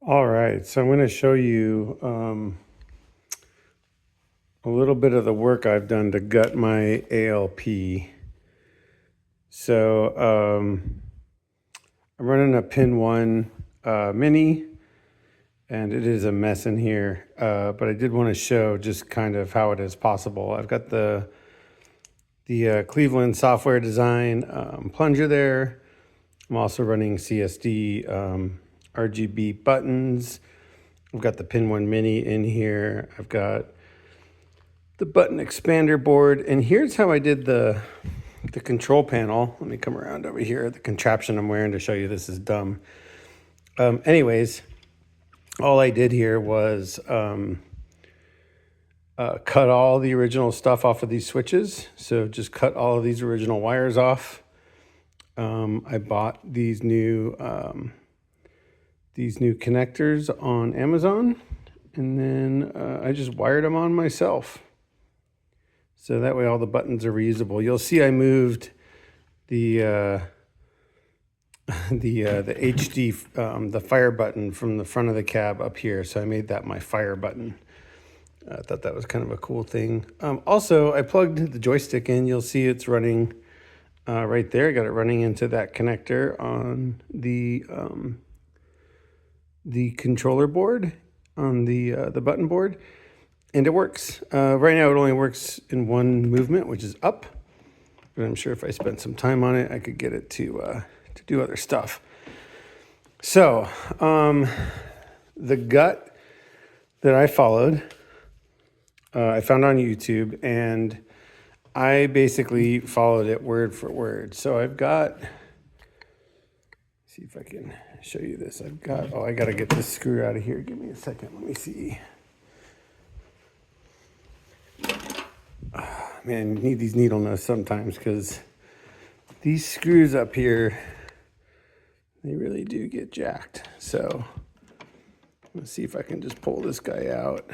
All right, so I'm going to show you a little bit of the work I've done to gut my ALP. So I'm running a Pin 1 Mini, and it is a mess in here, but I did want to show just kind of how it is possible. I've got the Cleveland software design plunger there. I'm also running CSD RGB buttons. I've got the Pin 1 Mini in here. I've got the button expander board. And here's how I did the control panel. Let me come around over here. The contraption I'm wearing to show you this is dumb. Anyways, all I did here was cut all the original stuff off of these switches. So just cut all of these original wires off. I bought these new connectors on Amazon, and then I just wired them on myself. So that way all the buttons are reusable. You'll see I moved the HD, the fire button from the front of the cab up here. So I made that my fire button. I thought that was kind of a cool thing. Also, I plugged the joystick in. You'll see it's running right there. I got it running into that connector on the controller board, on the button board, and it works. Right now it only works in one movement, which is up, but I'm sure if I spent some time on it, I could get it to do other stuff. So the gut that I followed, I found on YouTube, and I basically followed it word for word. So I've got, see if I can show you this. I've got, I got to get this screw out of here. Give me a second. Let me see. Man, you need these needle nose sometimes because these screws up here, they really do get jacked. So let's see if I can just pull this guy out.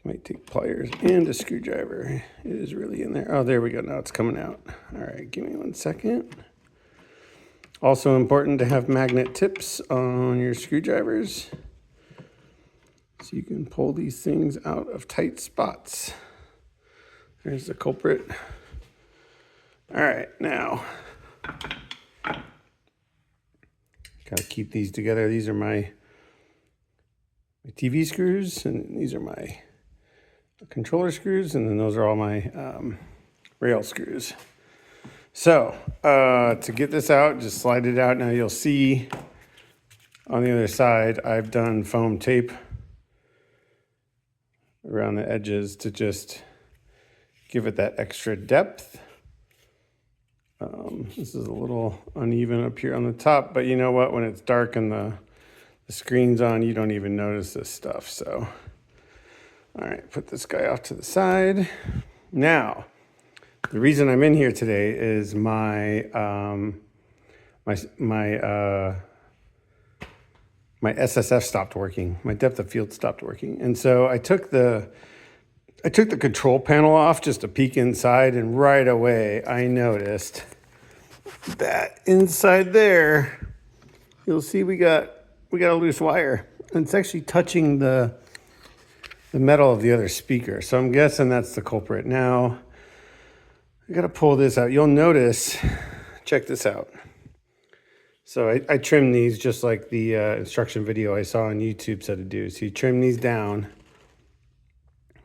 Might take pliers and a screwdriver. It is really in there. Oh, there we go. Now it's coming out. All right, give me 1 second. Also important to have magnet tips on your screwdrivers so you can pull these things out of tight spots. There's the culprit. All right, now gotta keep these together. These are my TV screws, and these are my controller screws, and then those are all my rail screws. So to get this out, just slide it out. Now you'll see on the other side I've done foam tape around the edges to just give it that extra depth. This is a little uneven up here on the top, but you know what, when it's dark and the screen's on, you don't even notice this stuff. So all right, put this guy off to the side. Now, the reason I'm in here today is my SSF stopped working. My depth of field stopped working, and so I took the control panel off just to peek inside, and right away I noticed that inside there, you'll see we got a loose wire, and it's actually touching the metal of the other speaker. So I'm guessing that's the culprit. Now, I gotta pull this out. You'll notice, check this out. So I trimmed these just like the instruction video I saw on YouTube said to do. So you trim these down,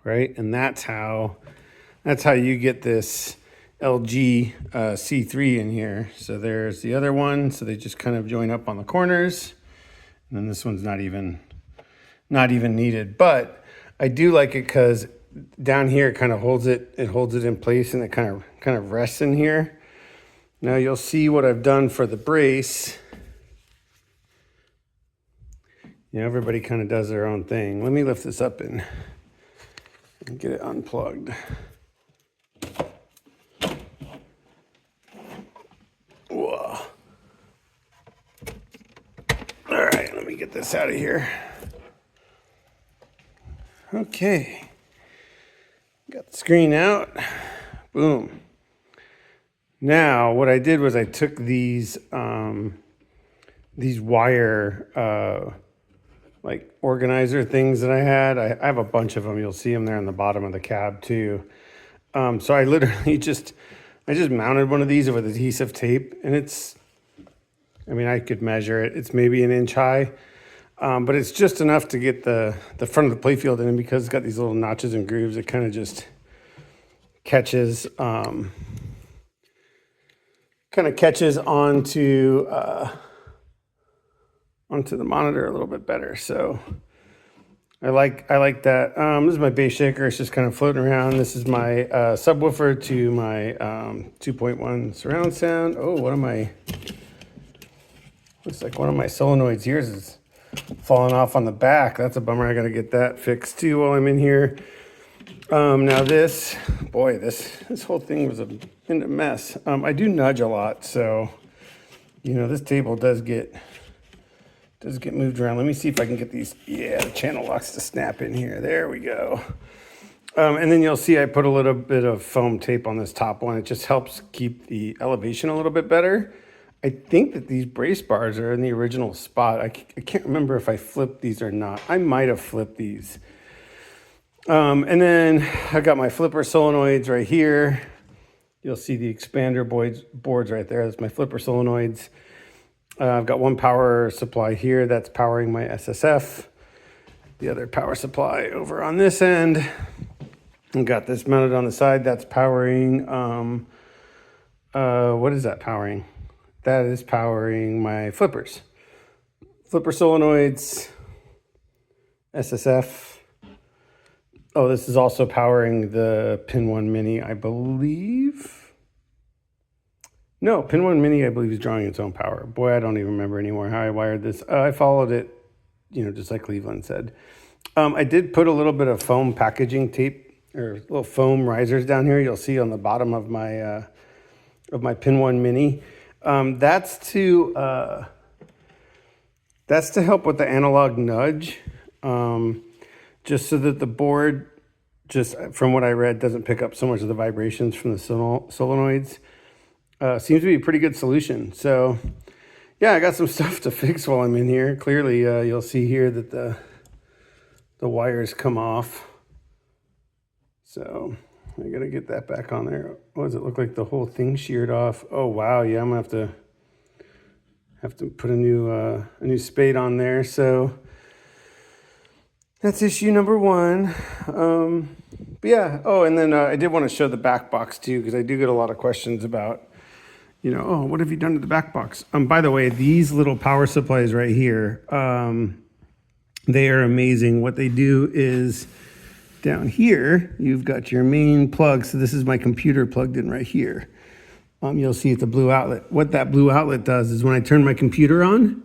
right? And that's how you get this LG C3 in here. So there's the other one. So they just kind of join up on the corners. And then this one's not even needed, but I do like it because down here it kind of holds it in place, and it kind of rests in here. Now you'll see what I've done for the brace. You know, everybody kind of does their own thing. Let me lift this up and get it unplugged. Whoa. All right, let me get this this out of here. Okay. Got the screen out. Boom. Now, what I did was I took these wire like organizer things that I had. I have a bunch of them. You'll see them there on the bottom of the cab too. So I literally just mounted one of these with adhesive tape, and I could measure it. It's maybe an inch high, but it's just enough to get the front of the playfield in, and because it's got these little notches and grooves, it kind of just catches onto the monitor a little bit better. So I like that. This is my bass shaker. It's just kind of floating around. This is my subwoofer to my 2.1 surround sound. Oh, looks like one of my solenoids here is falling off on the back. That's a bummer. I got to get that fixed too while I'm in here. Now this whole thing was in a mess. I do nudge a lot, so this table does get moved around. Let me see if I can get these. Yeah, the channel locks to snap in here. There we go. And then you'll see I put a little bit of foam tape on this top one. It just helps keep the elevation a little bit better. I think that these brace bars are in the original spot. I can't remember if I flipped these or not. I might have flipped these. And then I got my flipper solenoids right here. You'll see the expander boards right there. That's my flipper solenoids. I've got one power supply here that's powering my SSF. The other power supply over on this end. I've got this mounted on the side. That's powering, what is that powering? That is powering my flippers. Flipper solenoids, SSF. Oh, this is also powering the Pin 1 Mini, I believe. No, Pin 1 Mini, I believe, is drawing its own power. Boy, I don't even remember anymore how I wired this. I followed it, just like Cleveland said. I did put a little bit of foam packaging tape, or little foam risers down here. You'll see on the bottom of my Pin 1 Mini. That's to help with the analog nudge, just so that the board, just from what I read, doesn't pick up so much of the vibrations from the solenoids. Seems to be a pretty good solution. So yeah, I got some stuff to fix while I'm in here. Clearly, you'll see here that the wires come off. So I gotta get that back on there. What does it look like? The whole thing sheared off. Oh wow, yeah, I'm gonna have to put a new spade on there. So that's issue number one. But yeah. Oh, and then I did want to show the back box too, because I do get a lot of questions about, oh, what have you done to the back box? By the way, these little power supplies right here, they are amazing. What they do is, down here, you've got your main plug. So this is my computer plugged in right here. You'll see it's a blue outlet. What that blue outlet does is when I turn my computer on,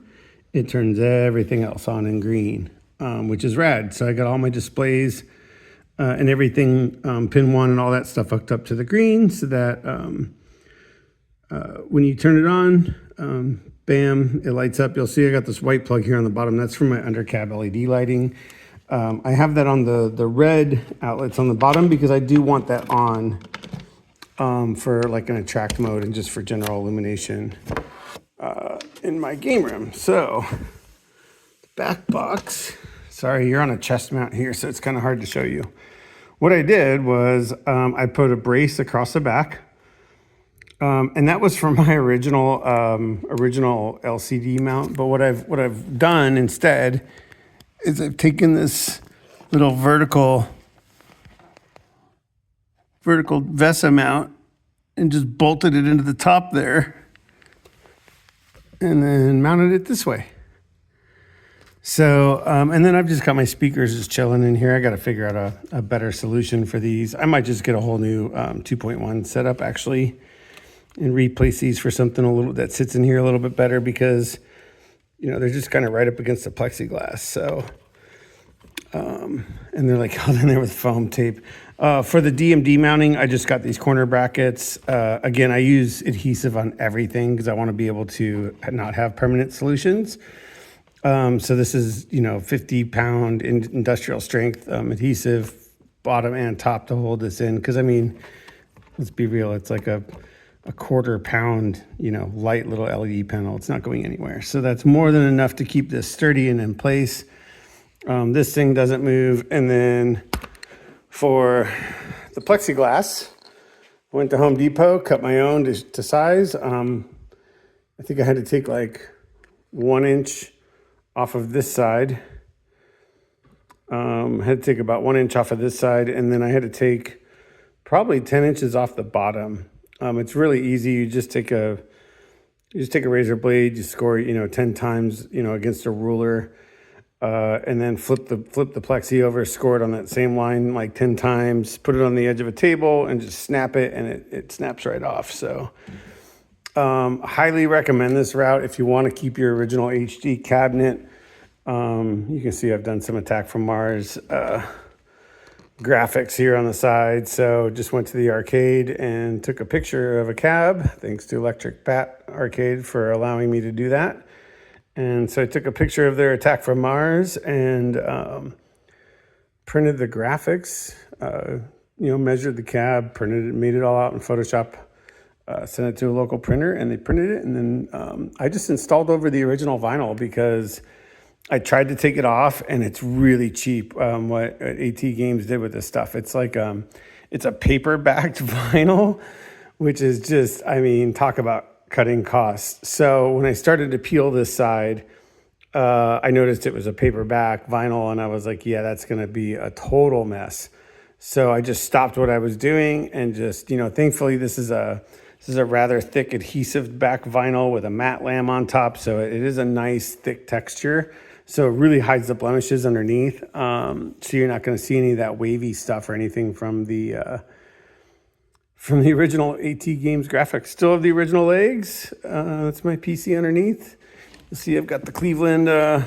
it turns everything else on in green, which is rad. So I got all my displays and everything, pin 1 and all that stuff hooked up to the green, so that when you turn it on, bam, it lights up. You'll see I got this white plug here on the bottom. That's for my undercab LED lighting. I have that on the red outlets on the bottom because I do want that on for like an attract mode and just for general illumination in my game room. So back box, sorry, you're on a chest mount here, so it's kind of hard to show you. What I did was I put a brace across the back, and that was for my original LCD mount. But what I've done instead is I've taken this little vertical VESA mount and just bolted it into the top there and then mounted it this way. So, and then I've just got my speakers just chilling in here. I got to figure out a better solution for these. I might just get a whole new 2.1 setup actually and replace these for something a little that sits in here a little bit better, because they're just kind of right up against the plexiglass. So, and they're like held in there with foam tape. For the DMD mounting, I just got these corner brackets. Again, I use adhesive on everything because I want to be able to not have permanent solutions. So this is, 50-pound industrial strength adhesive, bottom and top to hold this in. Because, I mean, let's be real, it's like a quarter pound, light little LED panel. It's not going anywhere. So that's more than enough to keep this sturdy and in place. This thing doesn't move. And then for the plexiglass, I went to Home Depot, cut my own to size. I think I had to take like 1 inch off of this side. I had to take about 1 inch off of this side, and then I had to take probably 10 inches off the bottom. It's really easy. You just take a razor blade, you score 10 times against a ruler, and then flip the plexi over, score it on that same line like 10 times, put it on the edge of a table, and just snap it, and it snaps right off. So highly recommend this route if you want to keep your original HD cabinet. You can see I've done some Attack from Mars graphics here on the side. So just went to the arcade and took a picture of a cab. Thanks to Electric Bat Arcade for allowing me to do that. And so I took a picture of their Attack from Mars and printed the graphics, measured the cab, printed it, made it all out in Photoshop, sent it to a local printer, and they printed it. And then I just installed over the original vinyl because I tried to take it off, and it's really cheap. What AT Games did with this stuff, it's like it's a paper-backed vinyl, which is just, talk about cutting costs. So when I started to peel this side, I noticed it was a paperback vinyl, and I was like, yeah, that's going to be a total mess. So I just stopped what I was doing and just, thankfully this is a rather thick adhesive back vinyl with a matte lam on top. So it is a nice thick texture. So it really hides the blemishes underneath. So you're not going to see any of that wavy stuff or anything from the original AT Games graphics. Still have the original legs. That's my PC underneath. You'll see I've got the Cleveland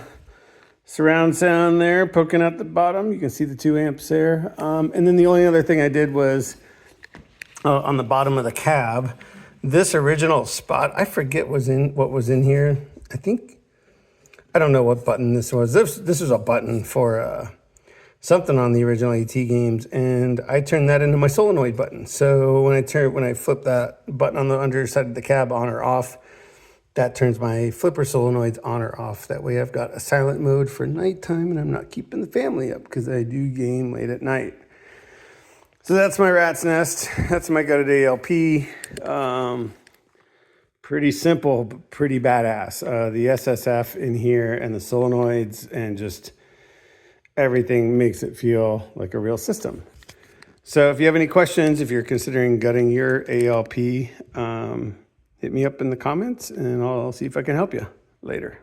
surround sound there poking out the bottom. You can see the 2 amps there. And then the only other thing I did was on the bottom of the cab, this original spot, I forget what was in here. I don't know what button this was. This was a button for something on the original AT Games, and I turned that into my solenoid button. So when I flip that button on the underside of the cab on or off, that turns my flipper solenoids on or off. That way I've got a silent mode for nighttime, and I'm not keeping the family up because I do game late at night. So that's my rat's nest. That's my gutted ALP. Pretty simple, but pretty badass. The SSF in here and the solenoids and just everything makes it feel like a real system. So if you have any questions, if you're considering gutting your ALP, hit me up in the comments and I'll see if I can help you later.